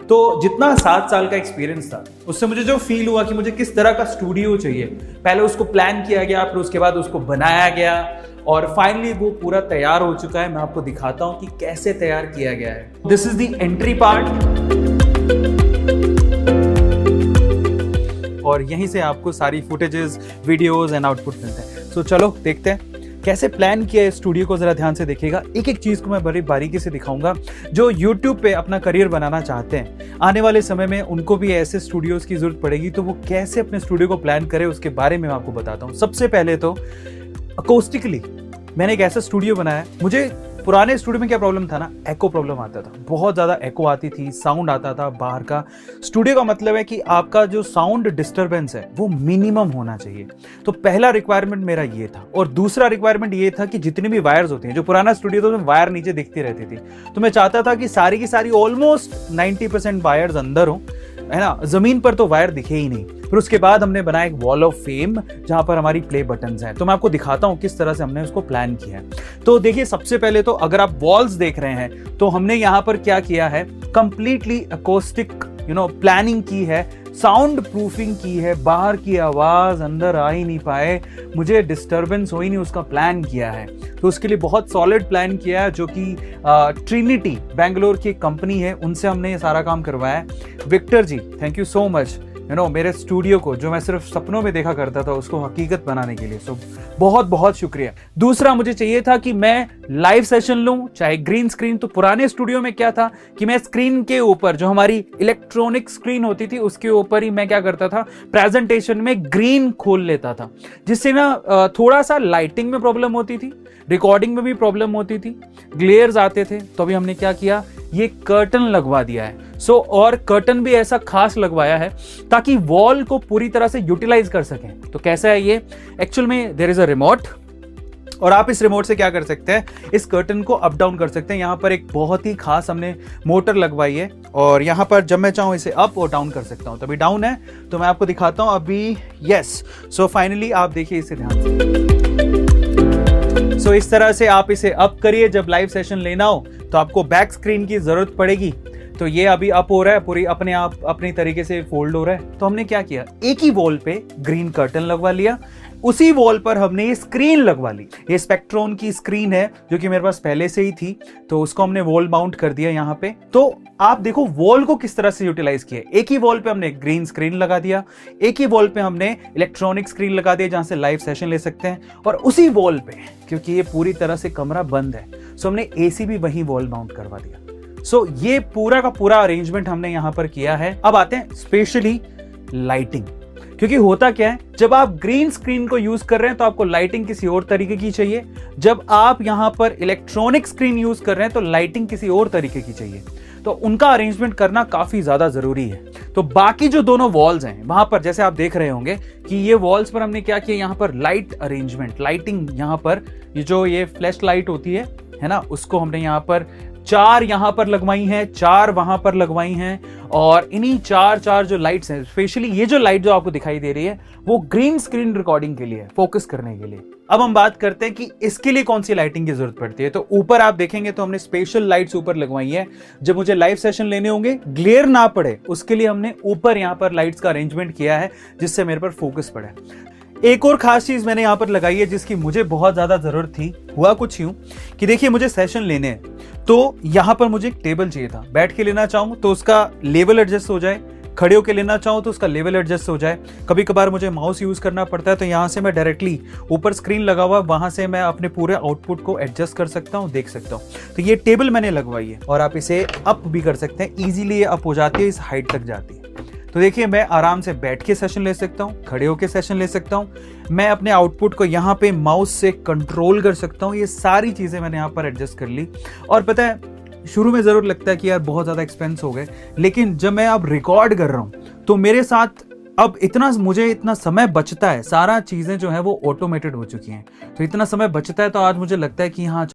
तो जितना 7 साल का एक्सपीरियंस था उससे मुझे जो फील हुआ कि मुझे किस तरह का स्टूडियो चाहिए, पहले उसको प्लान किया गया, फिर उसके बाद उसको बनाया गया और फाइनली वो पूरा तैयार हो चुका है। मैं आपको दिखाता हूं कि कैसे तैयार किया गया है। This is the entry part और यहीं से आपको सारी फुटेजेस, वीडियोस एंड आउटपुट मिलते हैं। सो चलो देखते हैं कैसे प्लान किया है स्टूडियो को। जरा ध्यान से देखिएगा, एक एक चीज को मैं बड़ी बारीकी से दिखाऊंगा। जो YouTube पे अपना करियर बनाना चाहते हैं, आने वाले समय में उनको भी ऐसे स्टूडियोज की जरूरत पड़ेगी, तो वो कैसे अपने स्टूडियो को प्लान करें उसके बारे में मैं आपको बताता हूँ। सबसे पहले तो अकोस्टिकली मैंने एक ऐसा स्टूडियो बनाया। मुझे पुराने स्टूडियो में क्या प्रॉब्लम था ना, एको प्रॉब्लम आता था, बहुत ज़्यादा एको आती थी, साउंड आता था बाहर का। स्टूडियो का मतलब है कि आपका जो साउंड डिस्टरबेंस है वो मिनिमम होना चाहिए। तो पहला रिक्वायरमेंट मेरा ये था। और दूसरा रिक्वायरमेंट ये था कि जितनी भी वायर्स होती हैं, जो पुराना स्टूडियो था उसमें वायर नीचे दिखती रहती थी, तो मैं चाहता था कि सारी की सारी ऑलमोस्ट 90% वायर्स अंदर हो, है ना, जमीन पर तो वायर दिखे ही नहीं। फिर उसके बाद हमने बनाया एक वॉल ऑफ फेम जहां पर हमारी प्ले बटन्स हैं। तो मैं आपको दिखाता हूं किस तरह से हमने उसको प्लान किया है। तो देखिए, सबसे पहले तो अगर आप वॉल्स देख रहे हैं तो हमने यहां पर क्या किया है, कंप्लीटली अकोस्टिक प्लानिंग की है, साउंड प्रूफिंग की है, बाहर की आवाज अंदर आ ही नहीं पाए, मुझे डिस्टरबेंस हो ही नहीं, उसका प्लान किया है। तो उसके लिए बहुत सॉलिड प्लान किया है, जो कि ट्रिनिटी बेंगलोर की कंपनी है, उनसे हमने ये सारा काम करवाया है। Victor ji, thank you so much, मेरे स्टूडियो को जो मैं सिर्फ सपनों में देखा करता था उसको हकीकत बनाने के लिए। सो बहुत बहुत शुक्रिया। दूसरा, मुझे चाहिए था कि मैं लाइव सेशन लूं, चाहे ग्रीन स्क्रीन। तो पुराने स्टूडियो में क्या था कि मैं स्क्रीन के ऊपर, जो हमारी इलेक्ट्रॉनिक स्क्रीन होती थी, उसके ऊपर ही मैं क्या करता था, प्रेजेंटेशन में ग्रीन खोल लेता था, जिससे ना थोड़ा सा लाइटिंग में प्रॉब्लम होती थी, रिकॉर्डिंग में भी प्रॉब्लम होती थी, ग्लेयर्स आते थे। तो अभी हमने क्या किया, ये कर्टन लगवा दिया है। और कर्टन भी ऐसा खास लगवाया है ताकि वॉल को पूरी तरह से यूटिलाइज कर सकें। तो कैसा है ये, एक्चुअल में देयर इज अ रिमोट और आप इस रिमोट से क्या कर सकते हैं, इस कर्टन को अप डाउन कर सकते हैं। यहाँ पर एक बहुत ही खास हमने मोटर लगवाई है और यहाँ पर जब मैं चाहूँ इसे अप और डाउन कर सकता हूँ। तो अभी डाउन है, तो मैं आपको दिखाता हूँ अभी। यस, सो फाइनली आप देखिए इसे ध्यान से। सो इस तरह से आप इसे अप करिए। जब लाइव सेशन लेना हो तो आपको बैक स्क्रीन की जरूरत पड़ेगी। तो ये अभी अप हो रहा है, पूरी अपने आप अपनी तरीके से फोल्ड हो रहा है। तो हमने क्या किया, एक ही वॉल पे ग्रीन कर्टन लगवा लिया, उसी वॉल पर हमने ये स्क्रीन लगवा ली। ये स्पेक्ट्रॉन की स्क्रीन है जो कि मेरे पास पहले से ही थी, तो उसको हमने वॉल माउंट कर दिया यहाँ पे। तो आप देखो वॉल को किस तरह से यूटिलाइज किया। एक ही वॉल पे हमने ग्रीन स्क्रीन लगा दिया, एक ही वॉल पे हमने इलेक्ट्रॉनिक स्क्रीन लगा दिया जहां से लाइव सेशन ले सकते हैं, और उसी वॉल पे, क्योंकि ये पूरी तरह से कमरा बंद है, सो हमने एसी भी वहीं वॉल माउंट करवा दिया। सो ये पूरा का पूरा अरेंजमेंट हमने यहां पर किया है। अब आते हैं स्पेशली लाइटिंग, क्योंकि होता क्या है, जब आप ग्रीन स्क्रीन को यूज कर रहे हैं तो आपको लाइटिंग किसी और तरीके की चाहिए, जब आप यहां पर इलेक्ट्रॉनिक स्क्रीन यूज कर रहे हैं तो लाइटिंग किसी और तरीके की चाहिए। तो उनका अरेंजमेंट करना काफी ज्यादा जरूरी है। तो बाकी जो दोनों वॉल्स हैं वहां पर, जैसे आप देख रहे होंगे कि ये वॉल्स पर हमने क्या किया, यहां पर लाइट अरेंजमेंट, लाइटिंग, यहां पर ये फ्लैश लाइट होती है ना, उसको हमने यहां पर 4 यहां पर लगवाई हैं, 4 वहां पर लगवाई हैं। और इन्हीं 4 जो लाइट्स हैं, स्पेशली ये जो लाइट जो आपको दिखाई दे रही है वो ग्रीन स्क्रीन रिकॉर्डिंग के लिए, फोकस करने के लिए। अब हम बात करते हैं कि इसके लिए कौन सी लाइटिंग की जरूरत पड़ती है। तो ऊपर आप देखेंगे तो हमने स्पेशल लाइट्स ऊपर लगवाई है। जब मुझे लाइव सेशन लेने होंगे, ग्लेयर ना पड़े, उसके लिए हमने ऊपर यहां पर लाइट्स का अरेंजमेंट किया है, जिससे मेरे पर फोकस पड़े। एक और खास चीज मैंने यहां पर लगाई है जिसकी मुझे बहुत ज्यादा जरूरत थी। हुआ कुछ यूं कि देखिए, मुझे सेशन लेने हैं तो यहां पर मुझे एक टेबल चाहिए था। बैठ के लेना चाहूं तो उसका लेवल एडजस्ट हो जाए, खड़े होकर लेना चाहूं तो उसका लेवल एडजस्ट हो जाए। कभी कभार मुझे माउस यूज करना पड़ता है, तो यहां से मैं डायरेक्टली, ऊपर स्क्रीन लगा हुआ, वहां से मैं अपने पूरे आउटपुट को एडजस्ट कर सकता हूं, देख सकता हूं। तो ये टेबल मैंने लगवाई है और आप इसे अप भी कर सकते हैं, इजीली ये अप हो जाती है, इस हाइट तक जाती है। तो देखिए, मैं आराम से बैठ के सेशन ले सकता हूँ, खड़े होकर सेशन ले सकता हूँ, मैं अपने आउटपुट को यहाँ पे माउस से कंट्रोल कर सकता हूँ। ये सारी चीज़ें मैंने यहाँ पर एडजस्ट कर ली। और पता है, शुरू में ज़रूर लगता है कि यार बहुत ज़्यादा एक्सपेंस हो गए, लेकिन जब मैं अब रिकॉर्ड कर रहा हूँ तो मेरे साथ अब मुझे इतना समय बचता है, सारा चीज़ें जो है वो ऑटोमेटेड हो चुकी हैं, तो इतना समय बचता है, तो आज मुझे लगता है कि हाँ